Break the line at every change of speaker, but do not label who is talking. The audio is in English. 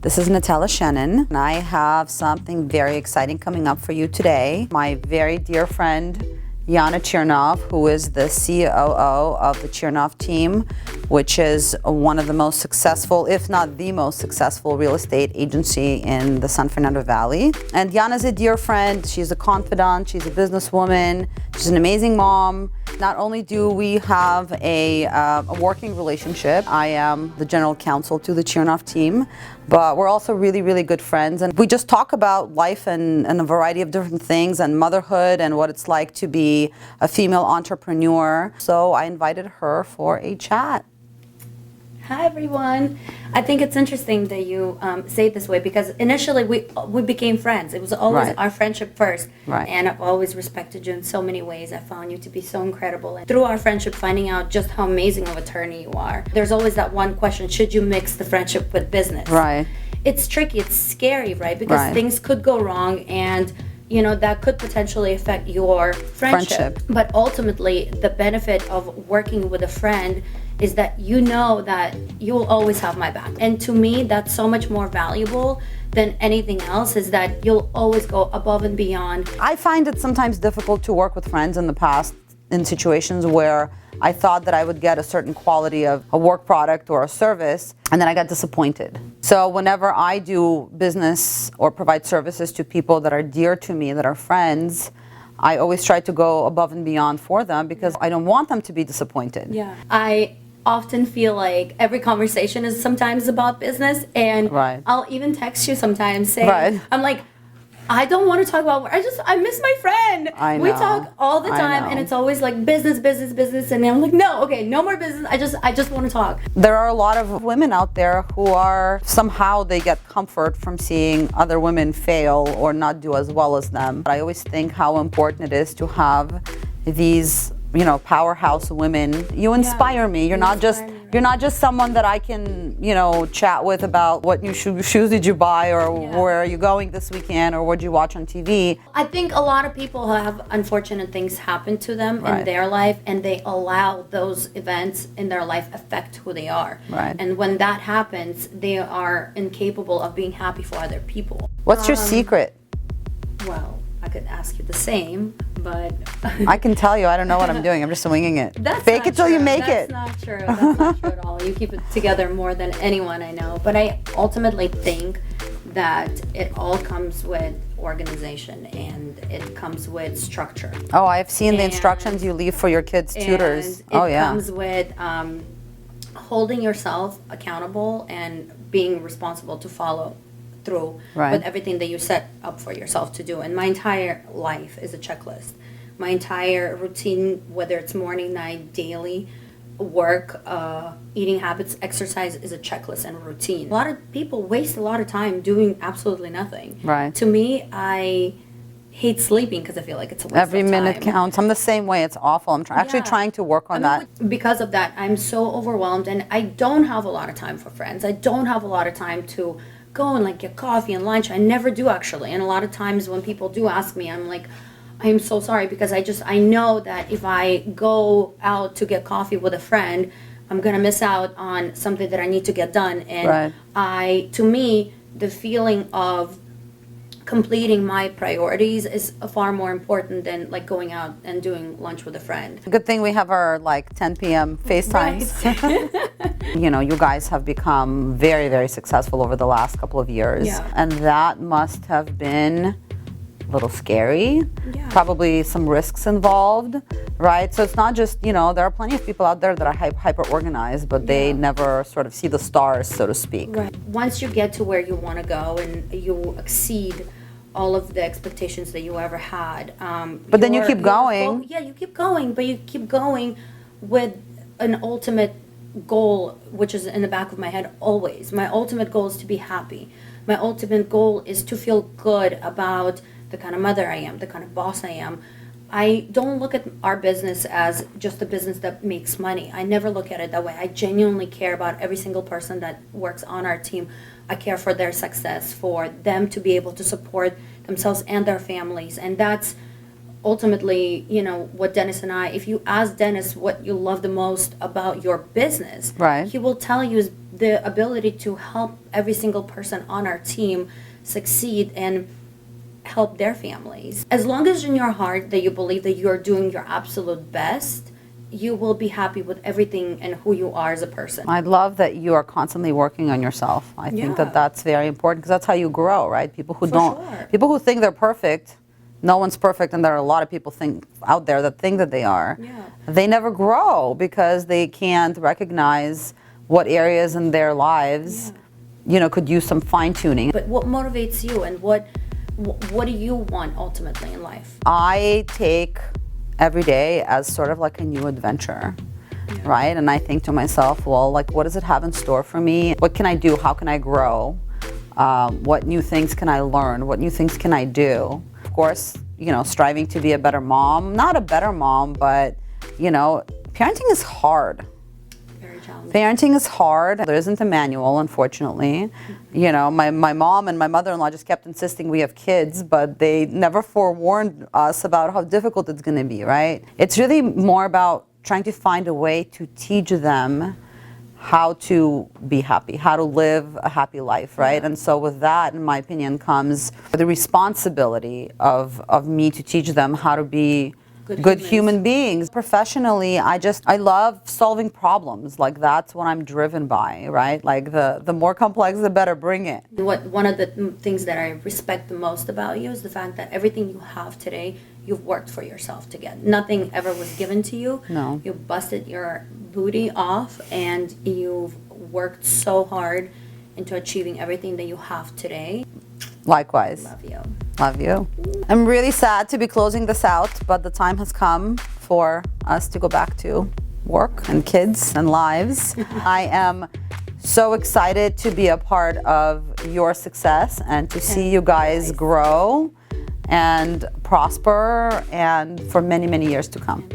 This is Natela Shenon, and I have something very exciting coming up for you today. My very dear friend, Yana Chernov, who is the COO of the Chernov Team, which is one of the most successful, if not the most successful, real estate agency in the San Fernando Valley. And Yana's a dear friend. She's a confidant. She's a businesswoman. She's an amazing mom. Not only do we have a working relationship, I am the general counsel to the Chernov Team, but we're also really, really good friends. And we just talk about life and a variety of different things and motherhood and what it's like to be a female entrepreneur. So I invited her for a chat.
Hi everyone. I think it's interesting that you say it this way because initially we became friends. It was always our friendship first.
Right.
And I've always respected you in so many ways. I found you to be so incredible. And through our friendship, finding out just how amazing of an attorney you are. There's always that one question, should you mix the friendship with business?
Right.
It's tricky, it's scary, right? Because things could go wrong and that could potentially affect your friendship. But ultimately, the benefit of working with a friend is that you know that you will always have my back. And to me, that's so much more valuable than anything else, is that you'll always go above and beyond.
I find it sometimes difficult to work with friends in the past in situations where I thought that I would get a certain quality of a work product or a service, and then I got disappointed. So whenever I do business or provide services to people that are dear to me, that are friends, I always try to go above and beyond for them because I don't want them to be disappointed.
Yeah. I often feel like every conversation is sometimes about business, and I'll even text you sometimes saying, I'm like, I don't want to talk about work. I miss my friend.
I know.
We talk all the time, and it's always like business, business, business, and I'm like, no, okay, no more business. I just want to talk.
There are a lot of women out there who are somehow they get comfort from seeing other women fail or not do as well as them. But I always think how important it is to have these powerhouse women. You inspire me. You're not just someone that I can, chat with about what new shoes did you buy or where are you going this weekend or what did you watch on TV.
I think a lot of people have unfortunate things happen to them in their life, and they allow those events in their life affect who they are. And when that happens, they are incapable of being happy for other people.
What's your secret?
Well, I could ask you the same, but
I can tell you I don't know what I'm doing. I'm just winging it. Fake it till you make it.
That's not true. That's not true at all. You keep it together more than anyone I know. But I ultimately think that it all comes with organization and it comes with structure.
Oh, I've seen the instructions you leave for your kids' tutors.
It comes with holding yourself accountable and being responsible to follow through with everything that you set up for yourself to do. And my entire life is a checklist. My entire routine, whether it's morning, night, daily, work, eating habits, exercise, is a checklist and a routine. A lot of people waste a lot of time doing absolutely nothing. To me, I hate sleeping because I feel like it's a waste
Every
of time.
minute counts. I'm the same way. It's awful. I'm actually trying to work on that.
Because of that, I'm so overwhelmed, and I don't have a lot of time for friends. I don't have a lot of time to go and get coffee and lunch. I never do, actually. And a lot of times when people do ask me, I'm like, I'm so sorry, because I know that if I go out to get coffee with a friend, I'm gonna miss out on something that I need to get done. And to me, the feeling of completing my priorities is far more important than going out and doing lunch with a friend.
Good thing we have our 10 p.m. FaceTimes. You guys have become very, very successful over the last couple of years. And that must have been a little scary. Probably some risks involved, right? So it's not just, there are plenty of people out there that are hyper organized, but they never sort of see the stars, so to speak.
Once you get to where you want to go and you exceed all of the expectations that you ever had.
But then you keep going.
You keep going, but you keep going with an ultimate goal, which is in the back of my head always. My ultimate goal is to be happy. My ultimate goal is to feel good about the kind of mother I am, the kind of boss I am. I don't look at our business as just a business that makes money. I never look at it that way. I genuinely care about every single person that works on our team. I care for their success, for them to be able to support themselves and their families. And that's ultimately, what Dennis and if you ask Dennis what you love the most about your business,
Right.
he will tell you is the ability to help every single person on our team succeed and help their families. As long as in your heart that you believe that you're doing your absolute best, you will be happy with everything and who you are as a person.
I love that you are constantly working on yourself. I think
Yeah.
that that's very important because that's how you grow, right? People who
For
don't,
sure.
people who think they're perfect, no one's perfect, and there are a lot of people out there that think that they are.
Yeah.
They never grow because they can't recognize what areas in their lives, could use some fine tuning.
But what motivates you, and what do you want ultimately in life?
I take every day as sort of like a new adventure, right? And I think to myself, well, like, what does it have in store for me? What can I do? How can I grow? What new things can I learn? What new things can I do? Of course, striving to be a better mom. Not a better mom, but, parenting is hard.
Very challenging.
Parenting is hard. There isn't a manual, unfortunately. My mom and my mother-in-law just kept insisting we have kids, but they never forewarned us about how difficult it's going to be, right? It's really more about trying to find a way to teach them how to be happy, how to live a happy life, right? And so with that, in my opinion, comes the responsibility of me to teach them how to be good human beings. Professionally, I love solving problems. Like, that's what I'm driven by, right? Like, the more complex, the better, bring it.
One of the things that I respect the most about you is the fact that everything you have today, you've worked for yourself to get. Nothing ever was given to you.
No.
You busted your booty off, and you've worked so hard into achieving everything that you have today.
Likewise.
Love you.
Love you. I'm really sad to be closing this out, but the time has come for us to go back to work and kids and lives. I am so excited to be a part of your success and to see you guys grow and prosper and for many, many years to come.